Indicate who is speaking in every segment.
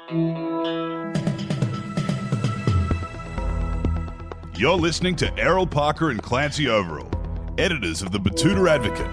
Speaker 1: You're listening to Errol Parker and Clancy Overall, editors of the Batuta Advocate,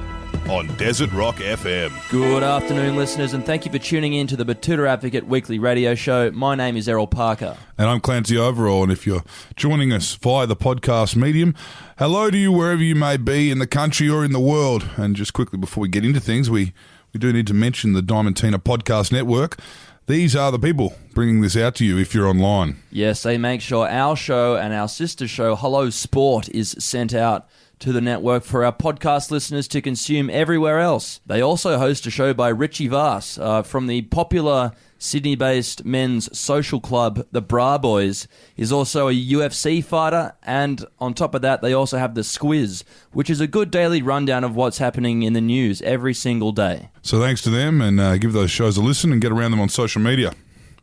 Speaker 1: on Desert Rock FM.
Speaker 2: Good afternoon, listeners, and thank you for tuning in to the Batuta Advocate weekly radio show. My name is Errol Parker.
Speaker 3: And I'm Clancy Overall, and if you're joining us via the podcast medium, hello to you wherever you may be in the country or in the world. And just quickly before we get into things, we do need to mention the Diamantina Podcast Network. These are the people bringing this out to you if you're online.
Speaker 2: Yes, they make sure our show and our sister show, Hello Sport, is sent out to the network for our podcast listeners to consume everywhere else. They also host a show by Richie Vass from the popular Sydney-based men's social club, the Bra Boys. He's also a UFC fighter, and on top of that, they also have the Squiz, which is a good daily rundown of what's happening in the news every single day.
Speaker 3: So thanks to them, and give those shows a listen and get around them on social media.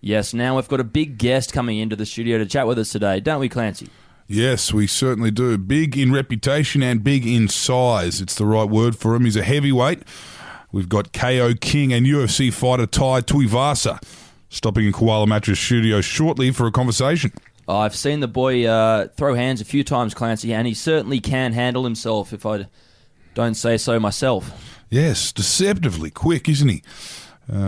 Speaker 2: Yes, now we've got a big guest coming into the studio to chat with us today, don't we, Clancy?
Speaker 3: Yes, we certainly do. Big in reputation and big in size. It's the right word for him. He's a heavyweight. We've got KO King and UFC fighter Tai Tuivasa stopping in Koala Mattress Studios shortly for a conversation.
Speaker 2: I've seen the boy throw hands a few times, Clancy, and he certainly can handle himself, if I don't say so myself.
Speaker 3: Yes, deceptively quick, isn't he?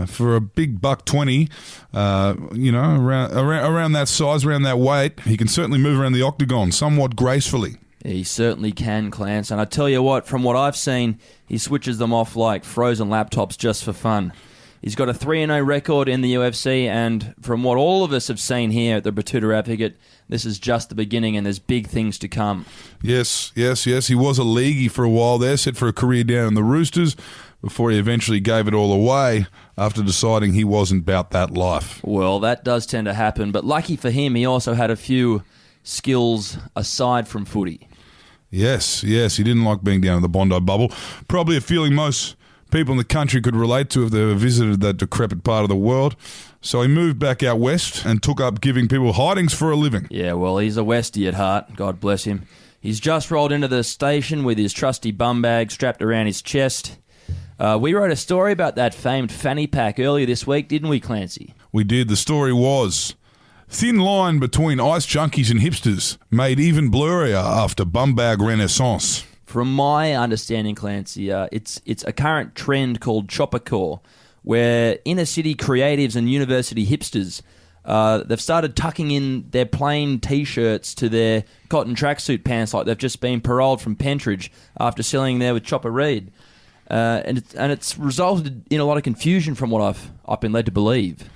Speaker 3: For a big $120, around that size, around that weight, he can certainly move around the octagon somewhat gracefully.
Speaker 2: He certainly can, Clance. And I tell you what, from what I've seen, he switches them off like frozen laptops just for fun. He's got a 3-0 record in the UFC, and from what all of us have seen here at the Batuta Advocate, this is just the beginning and there's big things to come. Yes.
Speaker 3: He was a leaguey for a while there, set for a career down in the Roosters, before he eventually gave it all away after deciding he wasn't about that life.
Speaker 2: Well, that does tend to happen, but lucky for him, he also had a few skills aside from footy.
Speaker 3: Yes, he didn't like being down in the Bondi bubble. Probably a feeling most people in the country could relate to if they ever visited that decrepit part of the world. So he moved back out west and took up giving people hidings for a living.
Speaker 2: Yeah, well, he's a Westie at heart, God bless him. He's just rolled into the station with his trusty bum bag strapped around his chest. We wrote a story about that famed fanny pack earlier this week, didn't we, Clancy?
Speaker 3: We did. The story was thin line between ice junkies and hipsters made even blurrier after bum bag renaissance.
Speaker 2: From my understanding, Clancy, it's a current trend called choppercore, where inner city creatives and university hipsters, they've started tucking in their plain T-shirts to their cotton tracksuit pants like they've just been paroled from Pentridge after selling there with Chopper Reed. And it's resulted in a lot of confusion from what I've been led to believe.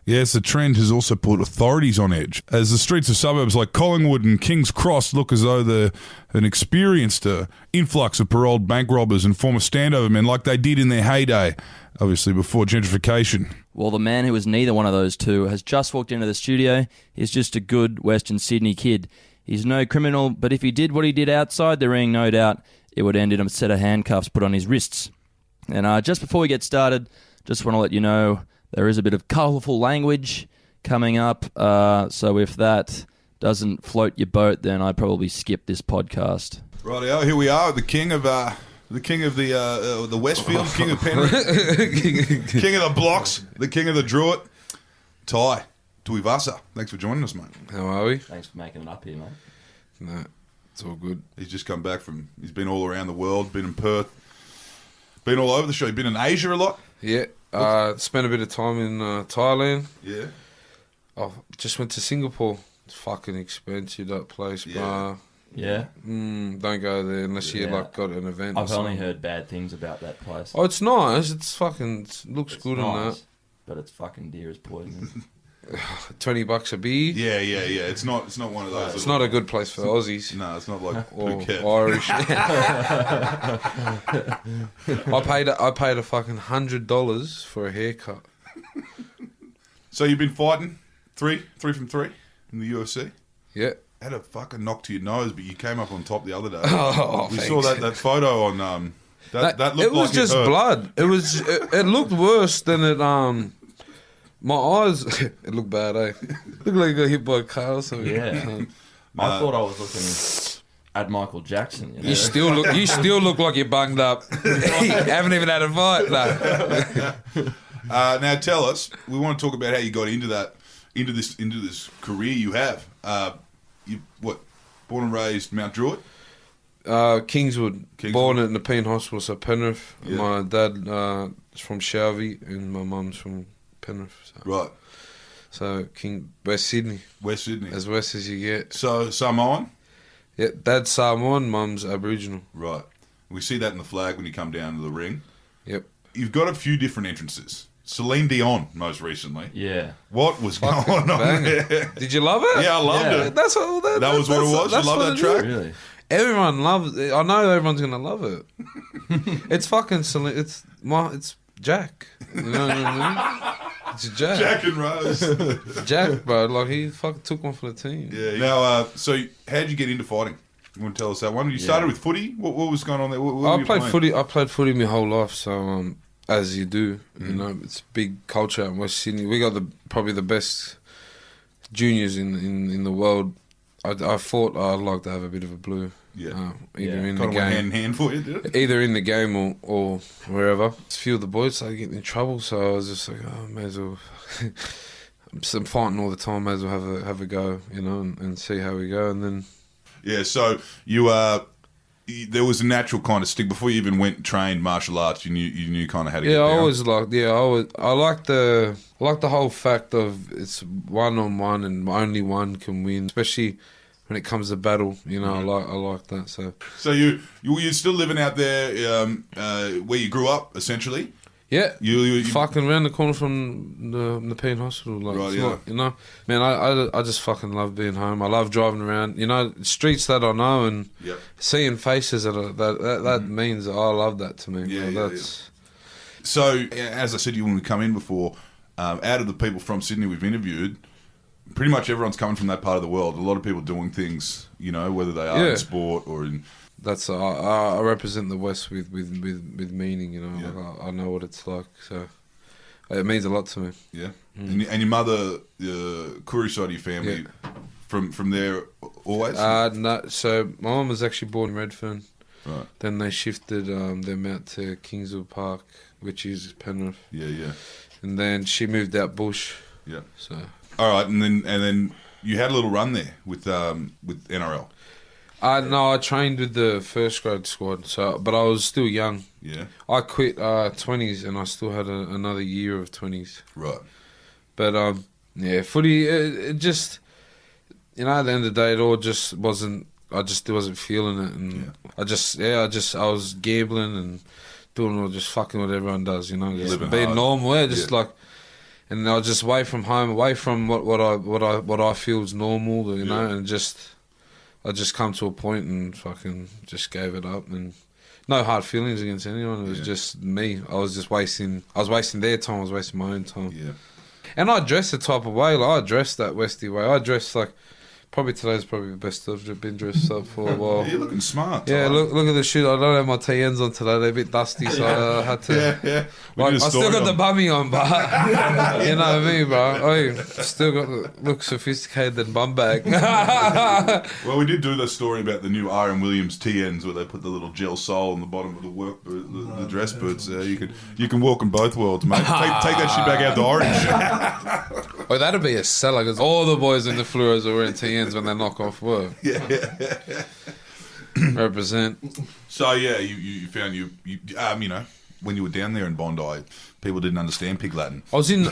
Speaker 3: Yes, the trend has also put authorities on edge, as the streets of suburbs like Collingwood and King's Cross look as though they're an experienced influx of paroled bank robbers and former standover men like they did in their heyday, obviously before gentrification.
Speaker 2: Well, the man who was neither one of those two has just walked into the studio. He's just a good Western Sydney kid. He's no criminal, but if he did what he did outside the ring, no doubt it would end in a set of handcuffs put on his wrists. And just before we get started, just want to let you know there is a bit of colourful language coming up, so if that doesn't float your boat, then I'd probably skip this podcast.
Speaker 3: Rightio, here we are, the king of the Westfield, king of Penrith, king of the blocks, the king of the Druitt, Tai Tuivasa. Thanks for joining us, mate.
Speaker 4: How are we?
Speaker 2: Thanks for making it up here, mate.
Speaker 4: No, it's all good.
Speaker 3: He's just come back he's been all around the world, been in Perth, been all over the show. You've been in Asia a lot?
Speaker 4: Yeah. Spent a bit of time in Thailand.
Speaker 3: Yeah.
Speaker 4: I just went to Singapore. It's fucking expensive, that place,
Speaker 3: yeah.
Speaker 2: Yeah?
Speaker 4: Don't go there unless you got an event.
Speaker 2: I've only heard bad things about that place.
Speaker 4: Oh, it's nice. It looks good
Speaker 2: nice,
Speaker 4: and that.
Speaker 2: But it's fucking dear as poison.
Speaker 4: $20 a beer.
Speaker 3: Yeah. It's not one of those.
Speaker 4: It's not a good place for Aussies.
Speaker 3: No, it's not like
Speaker 4: or
Speaker 3: Phuket.
Speaker 4: Irish. I paid a fucking $100 for a haircut.
Speaker 3: So you've been fighting three from three in the UFC?
Speaker 4: Yeah.
Speaker 3: Had a fucking knock to your nose, but you came up on top the other day.
Speaker 4: Oh,
Speaker 3: we
Speaker 4: thanks.
Speaker 3: saw that photo on that looked
Speaker 4: it was
Speaker 3: like
Speaker 4: just
Speaker 3: it hurt.
Speaker 4: blood. It looked worse than it my eyes it looked bad, eh? Looked like I got hit by a car or something.
Speaker 2: Yeah. I thought I was looking at Michael Jackson. You know?
Speaker 4: You still look like you're bunged up. You haven't even had a fight. No.
Speaker 3: Now tell us, we want to talk about how you got into that into this career you have. Born and raised Mount Druitt?
Speaker 4: Kingswood. Born at Nepean Hospital, so Penrith.
Speaker 3: Yeah.
Speaker 4: My dad is from Shelby and my mum's from Penrith. So.
Speaker 3: Right.
Speaker 4: So West Sydney.
Speaker 3: West Sydney.
Speaker 4: As west as you get.
Speaker 3: So Samoan?
Speaker 4: Yeah, dad's Samoan, mum's Aboriginal.
Speaker 3: Right. We see that in the flag when you come down to the ring.
Speaker 4: Yep.
Speaker 3: You've got a few different entrances. Celine Dion, most recently.
Speaker 2: Yeah.
Speaker 3: What was going on there?
Speaker 4: Did you love it?
Speaker 3: Yeah, I loved it.
Speaker 4: That's what
Speaker 3: That was what it was? You love that track?
Speaker 2: Really?
Speaker 4: Everyone loves it. I know everyone's gonna love it. It's fucking Celine. It's Jack. You know what I mean? It's Jack.
Speaker 3: Jack and Rose.
Speaker 4: Jack, bro. Like, he fucking took one for the team.
Speaker 3: Yeah. Now, so how'd you get into fighting? You want to tell us that one? You started with footy. What was going on there? What were you playing?
Speaker 4: Footy. I played footy my whole life. So, as you do, you know, it's a big culture in West Sydney. We got probably the best juniors in the world. I thought I'd like to have a bit of a blue.
Speaker 3: Yeah.
Speaker 4: Either in
Speaker 3: Kind
Speaker 4: the
Speaker 3: of went
Speaker 4: game,
Speaker 3: hand in hand for you, did it?
Speaker 4: either in the game or wherever. A few of the boys started getting in trouble, so I was just like, oh, may as well. I'm fighting all the time. May as well have a go, you know, and see how we go. And then
Speaker 3: Yeah. So there was a natural kind of stick before you even went and trained martial arts. You knew kind of how to get down.
Speaker 4: I like the whole fact of it's 1-on-1 and only one can win, especially when it comes to battle. You know, I like that. So you're still living out there where you grew up, essentially. Yeah,
Speaker 3: you
Speaker 4: fucking around the corner from the Nepean Hospital. Like,
Speaker 3: Right,
Speaker 4: it's
Speaker 3: yeah.
Speaker 4: not, you know, man, I just fucking love being home. I love driving around, you know, streets that I know and
Speaker 3: Yep.
Speaker 4: seeing faces that means I love that to me.
Speaker 3: Yeah,
Speaker 4: Like,
Speaker 3: yeah, So, as I said to you when we come in before, out of the people from Sydney we've interviewed, pretty much everyone's coming from that part of the world. A lot of people doing things, you know, whether they are in sport or in...
Speaker 4: That's I represent the West with meaning, you know.
Speaker 3: Yeah.
Speaker 4: Like, I know what it's like, so it means a lot to me.
Speaker 3: Yeah. And your mother, the Koori side of your family, from there always?
Speaker 4: No, so my mum was actually born in Redfern.
Speaker 3: Right.
Speaker 4: Then they shifted them out to Kingswood Park, which is Penrith.
Speaker 3: Yeah.
Speaker 4: And then she moved out bush.
Speaker 3: Yeah.
Speaker 4: So
Speaker 3: All right, and then you had a little run there with NRL.
Speaker 4: no, I trained with the first grade squad. But I was still young.
Speaker 3: Yeah.
Speaker 4: I quit 20s, and I still had another year of 20s.
Speaker 3: Right.
Speaker 4: But footy. It just, you know, at the end of the day, it all just wasn't. I just wasn't feeling it, and I was gambling and doing all just fucking what everyone does, you know, just
Speaker 3: Living
Speaker 4: being
Speaker 3: hard.
Speaker 4: normal, like. And I was just away from home, away from what I feel is normal, you know, and I just come to a point and fucking just gave it up, and no hard feelings against anyone. It was just me. I was wasting their time. I was wasting my own time.
Speaker 3: Yeah.
Speaker 4: And I dressed the type of way. Like, I dressed that Westie way. I dressed like. Probably today's probably the best I've been dressed up for a while.
Speaker 3: You're looking smart.
Speaker 4: Yeah,
Speaker 3: Ty.
Speaker 4: look at the shit. I don't have my TNs on today. They're a bit dusty, so I had to.
Speaker 3: Yeah.
Speaker 4: Like, I still got the bummy on, but you know what I mean, bro. I still got look sophisticated than bum bag.
Speaker 3: Well, we did do the story about the new R.M. Williams TNs where they put the little gel sole on the bottom of the work boot, the dress boots. You can walk in both worlds, mate. Take that shit back out to Orange.
Speaker 4: Oh, that'd be a seller because all the boys in the fluoros are wearing TNs when they knock off work.
Speaker 3: Yeah.
Speaker 4: Represent.
Speaker 3: So yeah, you found you know, when you were down there in Bondi, people didn't understand Pig Latin.
Speaker 4: I was in no.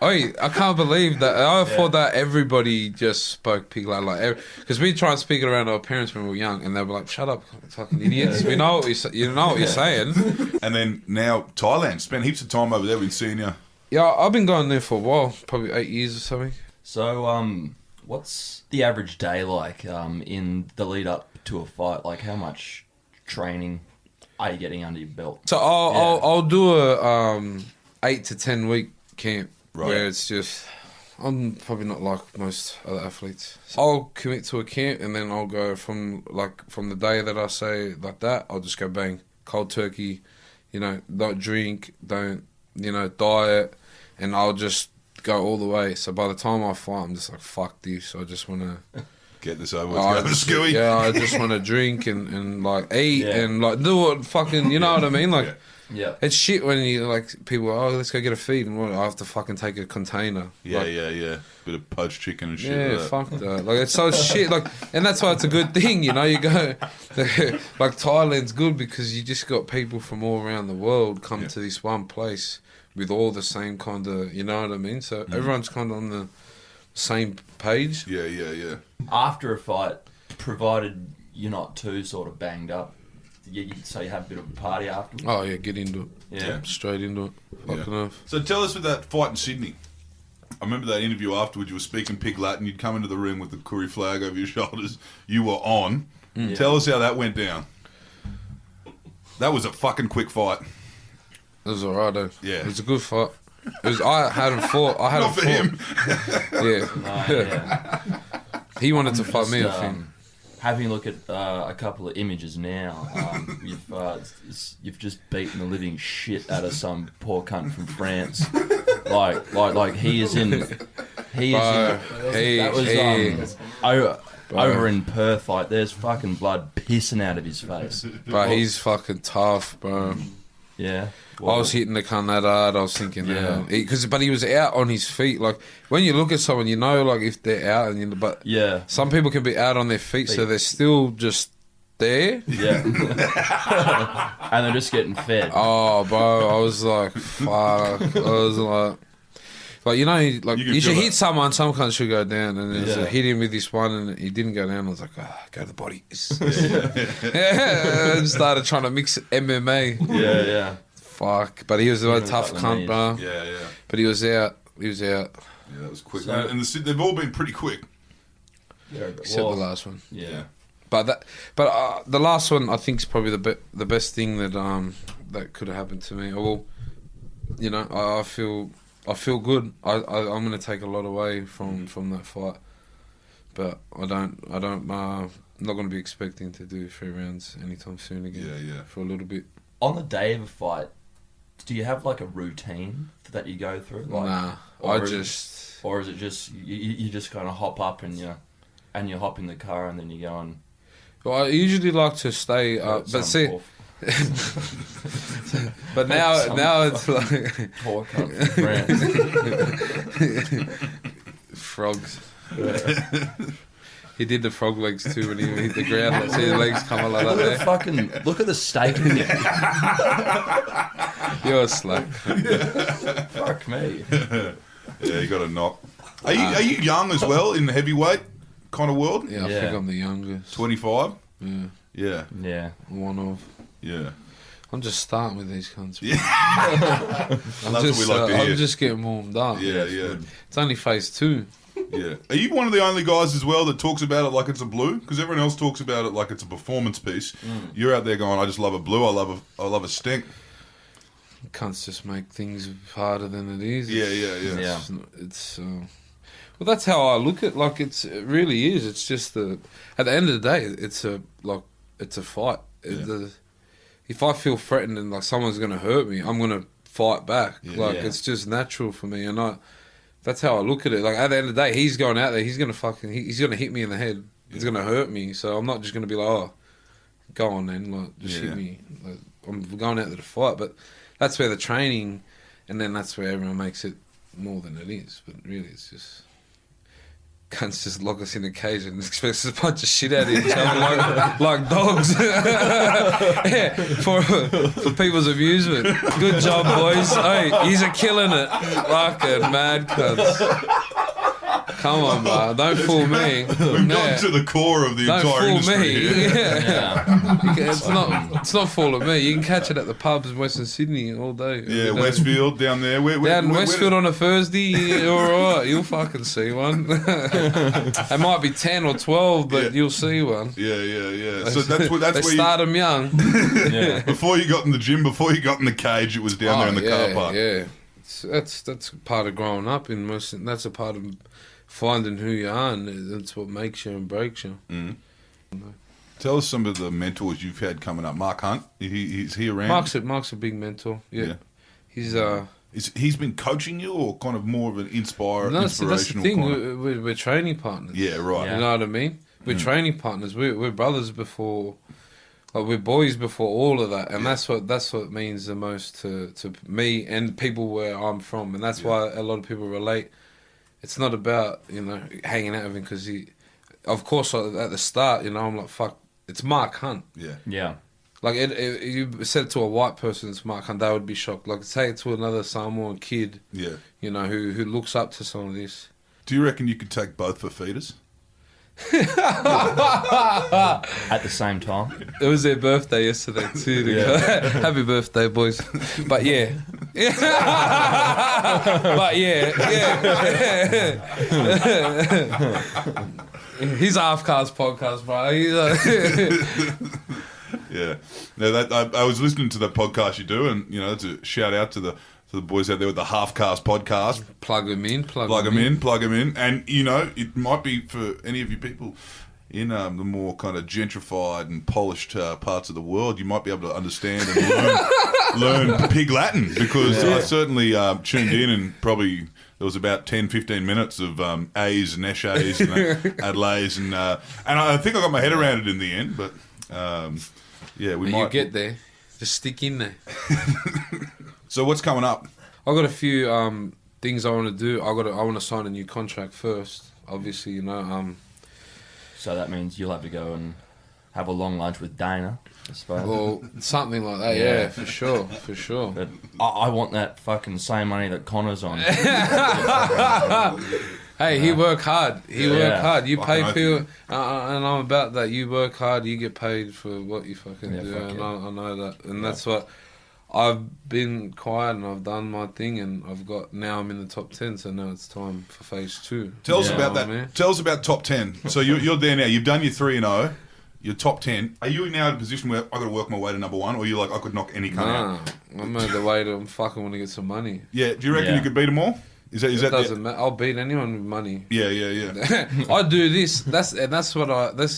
Speaker 4: I can't believe that. I thought that everybody just spoke Pig Latin, like because we try and speak it around our parents when we were young, and they were like, "Shut up, fucking idiots! We know what you know what you're saying."
Speaker 3: And then now Thailand, spent heaps of time over there. We've seen you.
Speaker 4: Yeah, I've been going there for a while, probably 8 years or something.
Speaker 2: So, what's the average day like in the lead up to a fight? Like, how much training are you getting under your belt?
Speaker 4: So I'll do a 8 to 10 week camp where it's just I'm probably not like most other athletes. So I'll commit to a camp and then I'll go from the day that I say like that, I'll just go bang cold turkey, you know, don't drink, don't diet, and I'll just go all the way. So by the time I fight, I'm just like, fuck this. I just want to
Speaker 3: Get this over with. Go to Scooey.
Speaker 4: Yeah, I just want to drink and like eat and like do what fucking, you know what I mean? Like, it's shit when you like people. Oh, let's go get a feed, and I have to fucking take a container.
Speaker 3: Yeah, bit of poached chicken and shit.
Speaker 4: Yeah,
Speaker 3: like
Speaker 4: fuck that. Like it's so shit. Like, and that's why it's a good thing, you know. You go like Thailand's good because you just got people from all around the world come to this one place with all the same kind of, you know what I mean. So everyone's kind of on the same page.
Speaker 3: Yeah.
Speaker 2: After a fight, provided you're not too sort of banged up, so you have a bit of a party afterwards.
Speaker 4: Oh yeah, get into it.
Speaker 2: Yeah.
Speaker 4: Straight into it. Fucking off.
Speaker 3: So tell us with that fight in Sydney. I remember that interview afterwards. You were speaking pig Latin. You'd come into the ring with the curry flag over your shoulders. You were on. Tell us how that went down. That was a fucking quick fight.
Speaker 4: It was alright though.
Speaker 3: Yeah.
Speaker 4: It was a good fight. It was. I hadn't fought.
Speaker 3: Not for him.
Speaker 4: Yeah. He wanted to fight me, I think.
Speaker 2: Having a look at a couple of images now, you've just beaten the living shit out of some poor cunt from France. Like he is in. That was over in Perth. Like there's fucking blood pissing out of his face.
Speaker 4: But he's fucking tough, bro.
Speaker 2: Yeah.
Speaker 4: I was hitting the cunt that hard. I was thinking, but he was out on his feet. Like when you look at someone, you know, like if they're out, and but some people can be out on their feet, so they're still just there.
Speaker 2: Yeah, and they're just getting fed.
Speaker 4: Oh, bro, I was like, fuck. I was like you know, like you should hit someone. Some cunts should go down, and then hit him with this one, and he didn't go down. I was like, go to the body. And started trying to mix MMA.
Speaker 2: Yeah.
Speaker 4: Fuck, but he was a tough cunt, bro.
Speaker 3: Yeah.
Speaker 4: But he was out.
Speaker 3: Yeah, that was quick.
Speaker 2: So,
Speaker 3: and they've all been pretty quick.
Speaker 4: Except the last one.
Speaker 2: Yeah.
Speaker 4: But the last one I think is probably the best thing that could have happened to me. Well, you know, I feel good. I'm gonna take a lot away from that fight, but I'm not gonna be expecting to do 3 rounds anytime soon again.
Speaker 3: Yeah.
Speaker 4: For a little bit.
Speaker 2: On the day of a fight, do you have like a routine that you go through? Like,
Speaker 4: nah,
Speaker 2: or is it just you just kind of hop up and you hop in the car and then you go and.
Speaker 4: Well, I usually like to stay up, but see. But now it's like
Speaker 2: poor cunt from France.
Speaker 4: Frogs. He did the frog legs too when he hit the ground. Like, see the legs come like that.
Speaker 2: Look at the steak in it.
Speaker 4: You're a slack.
Speaker 2: Fuck me.
Speaker 3: Yeah, you got a knock. Are you young as well in the heavyweight kind of world?
Speaker 4: Yeah, I think I'm the youngest.
Speaker 3: 25?
Speaker 4: Yeah.
Speaker 2: Yeah.
Speaker 4: One of.
Speaker 3: Yeah.
Speaker 4: I'm just starting with these cunts.
Speaker 3: Yeah. I'm
Speaker 4: just getting warmed up.
Speaker 3: Yeah.
Speaker 4: It's only phase 2.
Speaker 3: Yeah. Are you one of the only guys as well that talks about it like it's a blue? Because everyone else talks about it like it's a performance piece. You're out there going, I just love a blue. I love a stink.
Speaker 4: Cunts just make things harder than it is.
Speaker 3: Yeah.
Speaker 4: It's well, that's how I look at. Like it really is. It's just at the end of the day, it's a fight.
Speaker 3: Yeah.
Speaker 4: If I feel threatened and like someone's going to hurt me, I'm going to fight back. It's just natural for me, and that's how I look at it. Like at the end of the day, he's going out there. He's going to hit me in the head. He's going to hurt me. So I'm not just going to be like, oh, go on then, like just hit me. Like, I'm going out there to fight. But that's where the training, and then that's where everyone makes it more than it is. But really, it's just. Cunts just lock us in a cage and expect us to punch a shit out of each other like dogs. Yeah, for people's amusement. Good job, boys. Hey, he's killing it. Fucking mad cunts. Come on, man. Don't fool me.
Speaker 3: We've gotten to the core of the entire industry.
Speaker 4: Don't fool me. Yeah. It's not fooling me. You can catch it at the pubs in Western Sydney all day.
Speaker 3: Yeah, Westfield down there.
Speaker 4: Down in Westfield on a Thursday, you're alright. You'll fucking see one. They might be 10 or 12, but you'll see one.
Speaker 3: Yeah. So that's where
Speaker 4: start them young.
Speaker 3: Before you got in the gym, before you got in the cage, it was down there in the car park.
Speaker 4: Yeah. That's part of growing up in most. That's a part of finding who you are, and that's what makes you and breaks you.
Speaker 3: Tell us some of the mentors you've had coming up. Mark Hunt, he's here around.
Speaker 4: Mark's a big mentor. Yeah.
Speaker 3: He's been coaching you, or kind of more of an inspirational.
Speaker 4: That's the thing. We're training partners.
Speaker 3: Yeah, right.
Speaker 4: You know what I mean? We're training partners. We're brothers before, like we're boys before all of that, and that's what it means the most to me and people where I'm from, and that's why a lot of people relate. It's not about hanging out with him because of course at the start I'm like fuck, it's Mark Hunt.
Speaker 2: Yeah.
Speaker 4: Like you said to a white person, it's Mark Hunt, they would be shocked. Like say it to another Samoan kid, who looks up to some of this.
Speaker 3: Do you reckon you could take both for feeders?
Speaker 2: At the same time.
Speaker 4: It was their birthday yesterday too. Happy birthday, boys. But yeah. But yeah. He's half cast podcast, bro.
Speaker 3: Yeah. No, I was listening to that podcast you do, and it's a shout out to the boys out there with the Half Cast podcast.
Speaker 4: Plug them in.
Speaker 3: Plug them in. And, it might be for any of you people in the more kind of gentrified and polished parts of the world, you might be able to understand and learn Pig Latin, because I certainly tuned in and probably there was about 10, 15 minutes of A's and Eshays and Adelaide's, and I think I got my head around it in the end, but we might...
Speaker 4: You get there. Just stick in there.
Speaker 3: So what's coming up?
Speaker 4: I've got a few things I want to do. I want to sign a new contract first. Obviously,
Speaker 2: So that means you'll have to go and have a long lunch with Dana, I suppose.
Speaker 4: Well, something like that. Yeah, for sure.
Speaker 2: But I want that fucking same money that Connor's on.
Speaker 4: Hey, he worked hard. Worked hard. You pay
Speaker 3: Fucking
Speaker 4: people, and I'm about that. You work hard, you get paid for what you fucking do, and I know that. And that's what I've been quiet, and I've done my thing, and now I'm in the top 10. So now it's time for phase 2.
Speaker 3: Tell us about that. Man. Tell us about top 10. So you're there now. You've done your 3-0. You're top 10. Are you now in a position where I got to work my way to number 1, or you're like I could knock any cunt out?
Speaker 4: I'm at the way to fucking want to get some money.
Speaker 3: Yeah. Do you reckon you could beat them all? Is that
Speaker 4: doesn't matter. I'll beat anyone with money.
Speaker 3: Yeah.
Speaker 4: I do this. This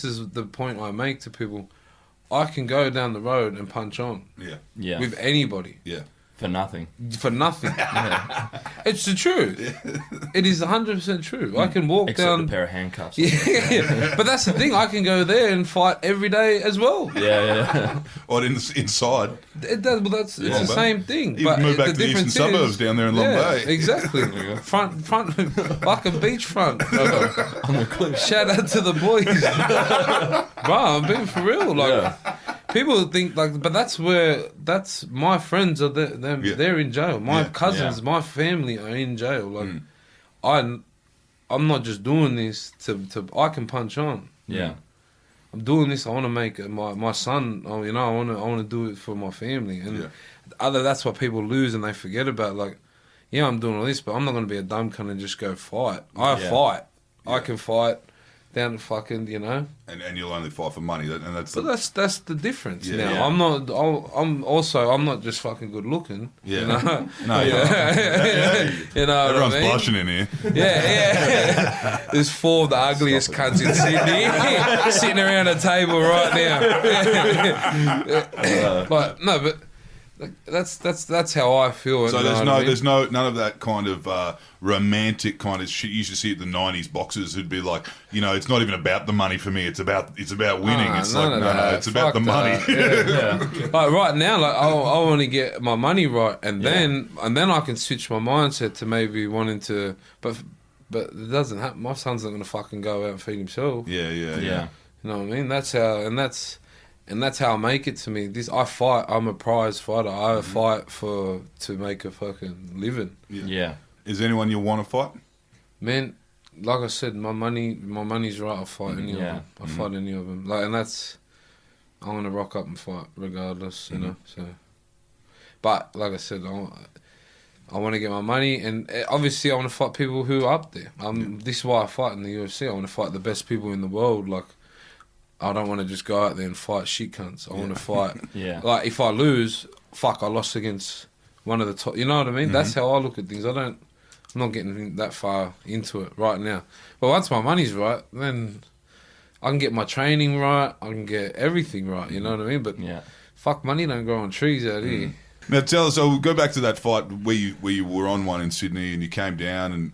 Speaker 4: is the point I make to people. I can go down the road and punch on.
Speaker 2: Yeah.
Speaker 4: With anybody.
Speaker 3: Yeah.
Speaker 2: For nothing.
Speaker 4: It's the truth. It is 100% true. I can walk
Speaker 2: Except
Speaker 4: down
Speaker 2: a pair of handcuffs.
Speaker 4: Yeah. But that's the thing. I can go there and fight every day as well.
Speaker 2: Yeah.
Speaker 3: Or inside.
Speaker 4: It does. Well, it's the same thing.
Speaker 3: You
Speaker 4: but
Speaker 3: move back to the eastern suburbs down there in Long Bay.
Speaker 4: Exactly. front, like a beachfront. On the cliff. Shout out to the boys. Bro, I'm being for real. People think but that's my friends are there. They're in jail. My cousins, my family are in jail. I'm not just doing this to I can punch on.
Speaker 2: Yeah.
Speaker 4: I'm doing this. I want to make my son. I want to do it for my family. And that's what people lose and they forget about. I'm doing all this, but I'm not going to be a dumb cunt and just go fight. I fight. I can fight. Down to fucking,
Speaker 3: And you'll only fight for money, and that's.
Speaker 4: But that's the difference.
Speaker 3: Yeah,
Speaker 4: now
Speaker 3: yeah.
Speaker 4: I'm not just fucking good looking.
Speaker 3: Yeah.
Speaker 4: You know?
Speaker 3: No.
Speaker 4: Yeah. You know
Speaker 3: Everyone's
Speaker 4: what I mean?
Speaker 3: blushing in here.
Speaker 4: Yeah. There's 4 of the ugliest cunts in Sydney sitting around a table right now. But that's how I feel.
Speaker 3: So there's none of that kind of romantic kind of shit you used to see at the 90s boxers who'd be like, it's not even about the money for me. It's about winning. It's it's about the money.
Speaker 4: Like right now, I want to get my money right, and then I can switch my mindset to maybe wanting to, but it doesn't happen. My son's not going to fucking go out and feed himself.
Speaker 3: Yeah.
Speaker 4: You know what I mean? That's how, and that's how I make it to me. I fight. I'm a prize fighter. I fight to make a fucking living.
Speaker 2: Yeah.
Speaker 3: Is there anyone you want to fight?
Speaker 4: Man, like I said, my money's right. I'll fight any of them. I'll fight any of them. I'm gonna rock up and fight regardless. You know. So, but like I said, I want to get my money, and obviously I want to fight people who are up there. This is why I fight in the UFC. I want to fight the best people in the world. I don't want to just go out there and fight shit cunts. I want to fight. If I lose, I lost against one of the top. You know what I mean? That's how I look at things. I'm not getting that far into it right now. But once my money's right, then I can get my training right. I can get everything right. You know what I mean? But money don't grow on trees out here.
Speaker 3: Now tell us. So we'll go back to that fight where you were on one in Sydney and you came down and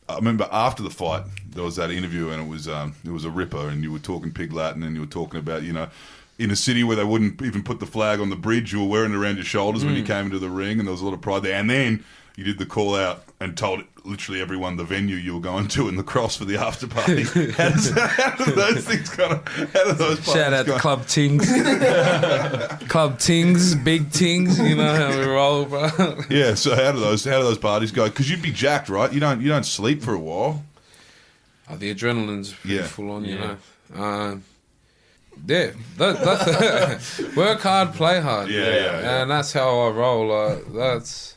Speaker 3: I remember after the fight, there was that interview, and it was a ripper, and you were talking Pig Latin, and you were talking about, you know, in a city where they wouldn't even put the flag on the bridge, you were wearing it around your shoulders when you came into the ring, and there was a lot of pride there. And then you did the call out and told literally everyone the venue you were going to in the cross for the after party. How do those things kind of? How do those parties
Speaker 4: Shout out to Club Tings, Club Tings, Big Tings. You know how we roll, bro.
Speaker 3: Yeah. So how do those parties go? Because you'd be jacked, right? You don't sleep for a while.
Speaker 4: Oh, the adrenaline's pretty full on, you
Speaker 2: Yeah.
Speaker 4: know. Yeah, that's work hard, play hard.
Speaker 3: Yeah.
Speaker 4: And that's how I roll. That's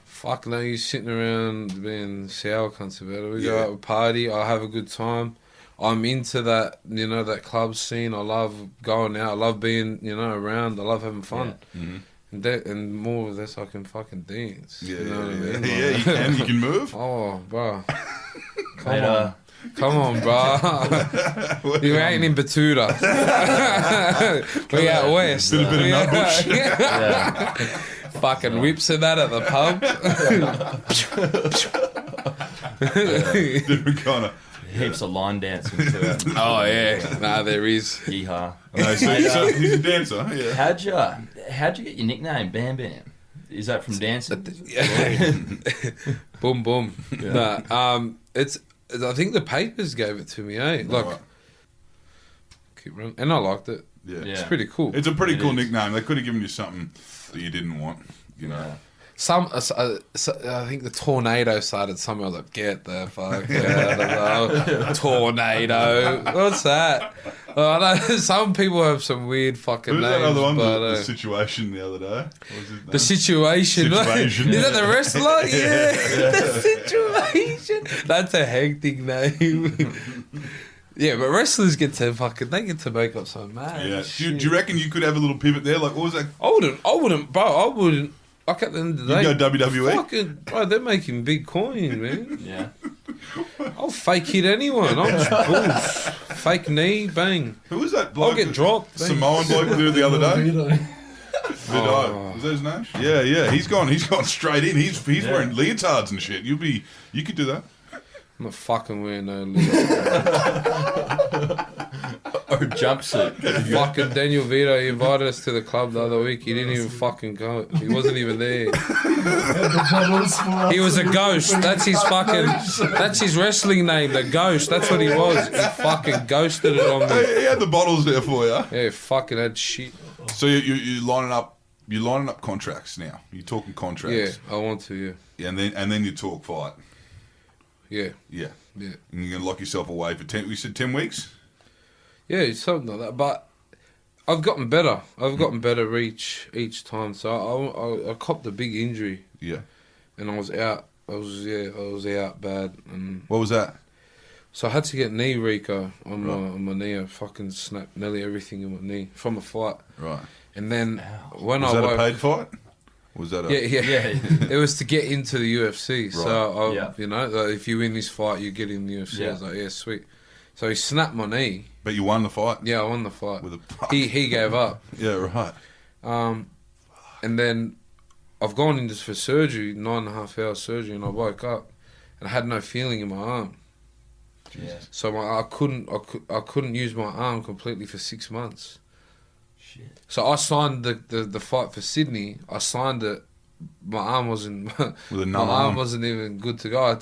Speaker 4: fuck no, you sitting around being sour cunts about it. We go out, party, I have a good time. I'm into that, you know, that club scene. I love going out. I love being, you know, around. I love having fun.
Speaker 3: Yeah. Mm-hmm.
Speaker 4: And more of this, I can fucking dance.
Speaker 3: Yeah,
Speaker 4: you know what I mean?
Speaker 3: Yeah, you can move.
Speaker 4: Oh, bro.
Speaker 2: Mate,
Speaker 4: Come on, bro. You ain't in Batuta. We out west.
Speaker 3: Bit of nutbush.
Speaker 2: yeah.
Speaker 4: Fucking whips of that at the pub.
Speaker 3: Different kind of.
Speaker 2: Heaps of line dancing to it.
Speaker 4: Oh, yeah. Nah, there is.
Speaker 2: Yeehaw.
Speaker 3: No, so he's a dancer. Yeah.
Speaker 2: How'd you get your nickname, Bam Bam? Is that from dancing?
Speaker 4: Boom, boom. Nah, I think the papers gave it to me, eh? Like,
Speaker 3: Right.
Speaker 4: keep running. And I liked it.
Speaker 3: Yeah.
Speaker 4: It's pretty cool.
Speaker 3: It's a pretty cool
Speaker 2: is.
Speaker 3: nickname. They could have given you something that you didn't want, you know.
Speaker 2: Yeah.
Speaker 4: I think the tornado started somewhere. I was like, get the fuck out of there. Tornado. What's that? I know some people have some weird fucking
Speaker 3: Who's
Speaker 4: names.
Speaker 3: that other one?
Speaker 4: But,
Speaker 3: The situation the other day. What was his name?
Speaker 4: the situation.
Speaker 3: Situation.
Speaker 4: Is that the wrestler? Yeah. The situation. That's a hectic name. Yeah, but wrestlers get to make up some mad
Speaker 3: Yeah.
Speaker 4: shit.
Speaker 3: Do you reckon you could have a little pivot there? Like, what was that?
Speaker 4: I wouldn't, bro. I wouldn't. Like at the end of the day,
Speaker 3: You go WWE?
Speaker 4: Fucking, bro, they're making big coin, man.
Speaker 2: Yeah.
Speaker 4: I'll fake hit anyone. I'm just bullsh. Fake knee, bang.
Speaker 3: Who was that bloke?
Speaker 4: I'll get dropped. Bang.
Speaker 3: Samoan bloke we did the other day. Vidal.
Speaker 4: Oh.
Speaker 3: Was that his name? Yeah. He's gone straight in. He's wearing leotards and shit. You could do that.
Speaker 4: I'm not fucking wearing no
Speaker 2: Or a jumpsuit.
Speaker 4: fucking Daniel Vito, he invited us to the club the other week. He didn't even fucking go. He wasn't even there. He was a ghost. That's his wrestling name, the Ghost. That's what he was. He fucking ghosted it on me.
Speaker 3: He had the bottles there for you.
Speaker 4: Yeah, fucking had shit.
Speaker 3: So you're lining up contracts now. You're talking
Speaker 4: Yeah,
Speaker 3: contracts.
Speaker 4: I want to, yeah.
Speaker 3: Yeah. And then you talk fight.
Speaker 4: Yeah,
Speaker 3: Yeah.
Speaker 4: yeah.
Speaker 3: And you're gonna lock yourself away for 10. We said 10 weeks.
Speaker 4: Yeah, it's something like that. But I've gotten better. I've gotten better each time. So I copped a big injury,
Speaker 3: Yeah.
Speaker 4: and I was out. I was out bad, and
Speaker 3: What was that?
Speaker 4: so I had to get knee reco on my knee. I fucking snapped nearly everything in my knee from a fight.
Speaker 3: Right.
Speaker 4: And then when
Speaker 3: Was
Speaker 4: I
Speaker 3: that
Speaker 4: woke,
Speaker 3: a paid fight? Was that a...
Speaker 4: yeah, it was to get into the UFC. So
Speaker 2: Yeah.
Speaker 4: you know, like, if you win this fight, you get in the UFC. I was like, yeah, sweet. So he snapped my knee.
Speaker 3: But you won the fight?
Speaker 4: Yeah, I won the fight.
Speaker 3: With a...
Speaker 4: He gave up.
Speaker 3: Yeah, right.
Speaker 4: And then I've gone into for surgery, 9.5 hour surgery, and I woke up and I had no feeling in my arm.
Speaker 2: Yeah.
Speaker 4: So I couldn't use my arm completely for 6 months.
Speaker 2: Shit.
Speaker 4: So I signed the fight for Sydney. I signed it. My arm wasn't.
Speaker 3: With a
Speaker 4: my
Speaker 3: numb
Speaker 4: arm
Speaker 3: arm.
Speaker 4: wasn't even good to go.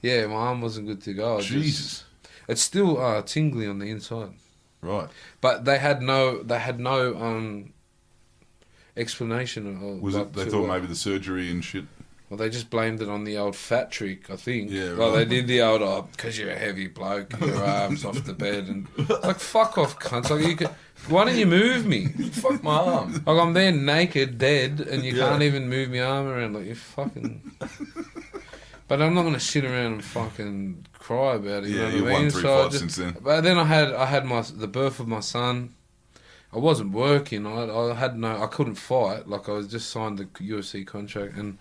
Speaker 4: Yeah, my arm wasn't good to go.
Speaker 3: Jesus.
Speaker 4: It's still tingly on the inside.
Speaker 3: Right.
Speaker 4: But they had no explanation.
Speaker 3: Was it? They thought maybe the surgery and shit.
Speaker 4: Well, they just blamed it on the old fat trick, I think.
Speaker 3: Yeah,
Speaker 4: Well,
Speaker 3: right.
Speaker 4: they did the old, because you're a heavy bloke, your arms off the bed. And like, fuck off, cunts. Like, why don't you move me?
Speaker 2: Fuck my arm.
Speaker 4: Like, I'm there naked, dead, and you
Speaker 3: Yeah.
Speaker 4: can't even move my arm around. Like, you fucking... But I'm not going to sit around and fucking cry about it, you know what
Speaker 3: you've
Speaker 4: I mean?
Speaker 3: won 3
Speaker 4: So
Speaker 3: fights since then.
Speaker 4: But then I had the birth of my son. I wasn't working. I couldn't fight. Like, I was just signed the UFC contract, and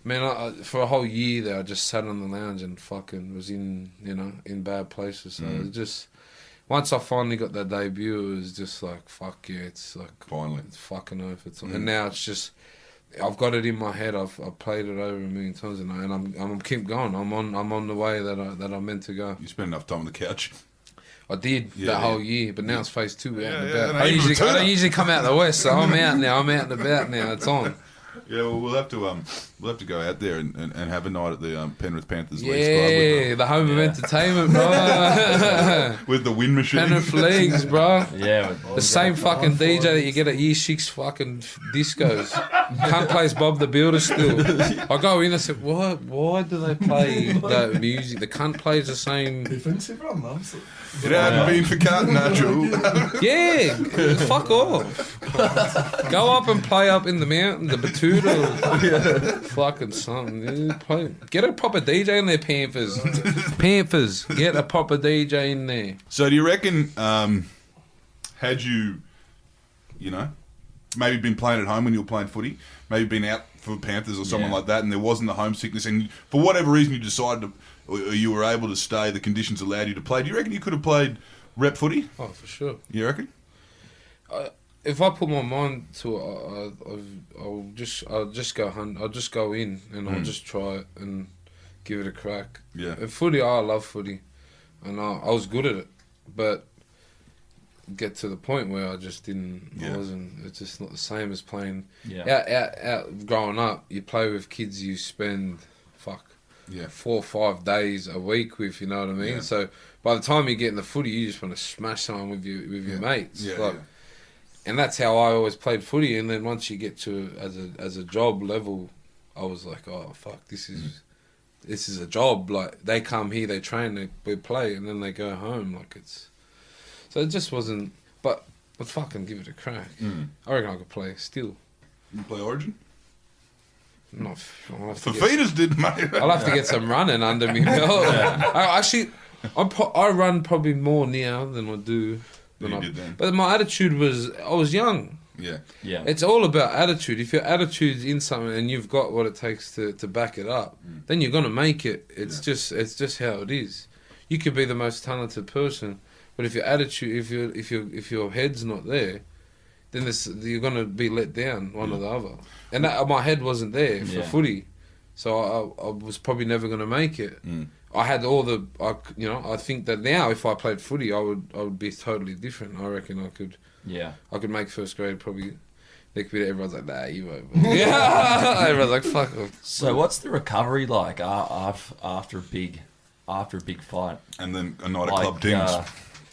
Speaker 4: man, for a whole year there, I just sat on the lounge and fucking was in bad places. So it was just, once I finally got that debut, it was just like, fuck yeah, it's like,
Speaker 3: Finally.
Speaker 4: it's fucking over. And now it's just I've got it in my head. I've played it over a million times, and I'm keep going. I'm on the way that I'm meant to go.
Speaker 3: You spend enough time on the couch.
Speaker 4: I did that whole year, but now it's phase 2 out and about.
Speaker 3: no,
Speaker 4: I don't usually come out the west, so I'm out now. I'm out and about now. It's on.
Speaker 3: Yeah, well, we'll have to go out there and have a night at the Penrith Panthers
Speaker 4: Yeah,
Speaker 3: Leagues Club
Speaker 4: the home of entertainment, bro.
Speaker 3: with the wind machine.
Speaker 4: Penrith Leagues, bro.
Speaker 2: Yeah.
Speaker 4: The same fucking DJ that you get at year 6 fucking discos. Cunt plays Bob the Builder still. I go in and say, what? Why do they play the music? The cunt plays the same.
Speaker 5: Defensive run, man.
Speaker 3: It hadn't been for Carton Natural.
Speaker 4: Yeah, fuck off. Go up and play up in the mountain, the Batuta, fucking something. Dude. Get a proper DJ in there, Panthers. Panthers, get a proper DJ in there.
Speaker 3: So do you reckon, had you know, maybe been playing at home when you were playing footy, maybe been out for Panthers or someone like that, and there wasn't the homesickness, and for whatever reason you decided to, or you were able to stay, the conditions allowed you to play, do you reckon you could have played rep footy?
Speaker 4: Oh, for sure.
Speaker 3: You reckon?
Speaker 4: If I put my mind to it, I'll just go in and I'll just try it and give it a crack.
Speaker 3: Yeah.
Speaker 4: And footy, I love footy, and I was good at it, but get to the point where I just didn't.
Speaker 3: Yeah.
Speaker 4: I wasn't. It's just not the same as playing.
Speaker 2: Yeah.
Speaker 4: Out growing up, you play with kids you spend 4 or 5 days a week with. You know what I mean?
Speaker 3: Yeah.
Speaker 4: So by the time you get in the footy, you just want to smash someone with your mates.
Speaker 3: Yeah,
Speaker 4: And that's how I always played footy. And then once you get to as a job level, I was like, oh fuck, this is a job. Like they come here, they train, we play, and then they go home. Like it's. So it just wasn't. But fucking give it a crack. I reckon I could play still.
Speaker 3: You play Origin?
Speaker 4: Not.
Speaker 3: Fafitas did, mate.
Speaker 4: I'll have to get some running under me belt. I run probably more now than I do.
Speaker 3: You did then.
Speaker 4: But my attitude was, I was young.
Speaker 3: Yeah.
Speaker 2: Yeah.
Speaker 4: It's all about attitude. If your attitude's in something and you've got what it takes to back it up, then you're gonna make it. It's just how it is. You could be the most talented person, but if your attitude, if your head's not there, then you're gonna be let down one or the other. And my head wasn't there for footy, so I was probably never gonna make it. I had I think that now if I played footy, I would be totally different. I reckon I could.
Speaker 2: Yeah.
Speaker 4: I could make first grade probably. Next bit, everyone's like, nah, you won't. Yeah, everyone's like, fuck off.
Speaker 2: So what's the recovery like after a big fight?
Speaker 3: And then a night of club things.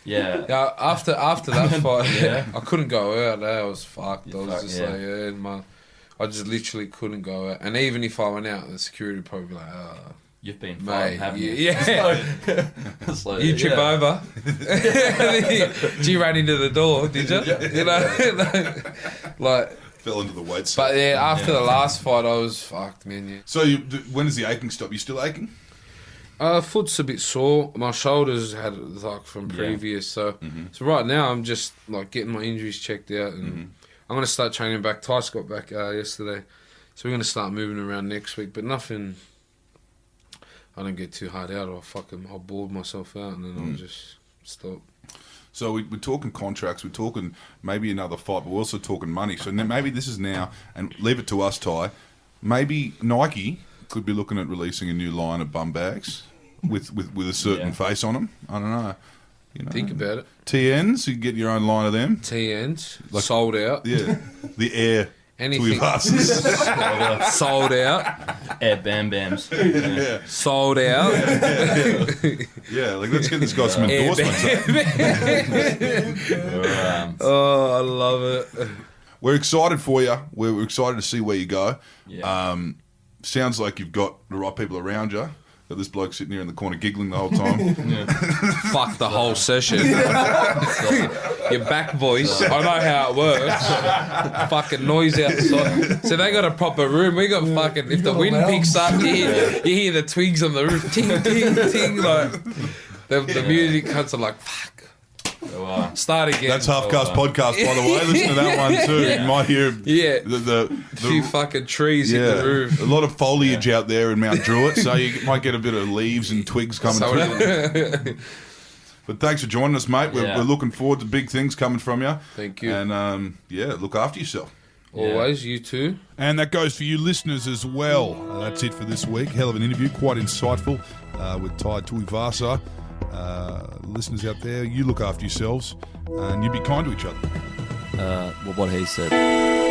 Speaker 2: Yeah.
Speaker 4: After that fight,
Speaker 2: Yeah.
Speaker 4: I couldn't go out. I was fucked. I was
Speaker 2: fucked,
Speaker 4: just
Speaker 2: yeah.
Speaker 4: I just literally couldn't go out. And even if I went out, the security would probably be like,
Speaker 2: You've been
Speaker 4: mate,
Speaker 2: fighting, haven't you?
Speaker 4: yeah.
Speaker 2: So,
Speaker 4: You trip over. Did you run into the door, did you? You know? Like,
Speaker 3: Fell into the weight set.
Speaker 4: but yeah, after the last fight, I was fucked, man. Yeah.
Speaker 3: So when does the aching stop? You still aching?
Speaker 4: Foot's a bit sore. My shoulders had like from previous, so right now I'm just like getting my injuries checked out, and I'm gonna start training back. Tice got back yesterday, so we're gonna start moving around next week. But nothing. I don't get too hard out, or I'll board myself out, and then I'll just stop.
Speaker 3: So we're talking contracts, we're talking maybe another fight, but we're also talking money. So maybe this is now, and leave it to us, Ty. Maybe Nike could be looking at releasing a new line of bum bags with a certain face on them. I don't know. You know,
Speaker 4: Think about it.
Speaker 3: TNs, you can get your own line of them.
Speaker 4: TNs sold out.
Speaker 3: Yeah, the Air
Speaker 4: Anything
Speaker 3: Tuivasas.
Speaker 4: sold out.
Speaker 2: Air Bam Bams. Yeah.
Speaker 4: Sold out.
Speaker 3: Yeah, like let's get this guy some endorsements.
Speaker 4: Oh, I love it.
Speaker 3: We're excited for you. We're excited to see where you go.
Speaker 2: Yeah.
Speaker 3: Sounds like you've got the right people around you. Got this bloke sitting here in the corner giggling the whole time.
Speaker 4: Fuck the whole session. Your back voice. I know how it works. Fucking noise outside. So they got a proper room. We got fucking. If the wind picks up, you hear the twigs on the roof. Ting, ting, ting. Like the music cuts are like fuck. Start again.
Speaker 3: That's Half-Cast Podcast, by the way. Listen to that one too. You might hear the
Speaker 4: few fucking trees in the roof.
Speaker 3: A lot of foliage out there in Mount Druitt, so you might get a bit of leaves and twigs coming through. But thanks for joining us, mate. We're looking forward to big things coming from you.
Speaker 4: Thank you.
Speaker 3: And look after yourself.
Speaker 4: Always, you too.
Speaker 3: And that goes for you listeners as well. That's it for this week. Hell of an interview, quite insightful with Tai Tuivasa. Listeners out there, you look after yourselves and you be kind to each other.
Speaker 2: What he said.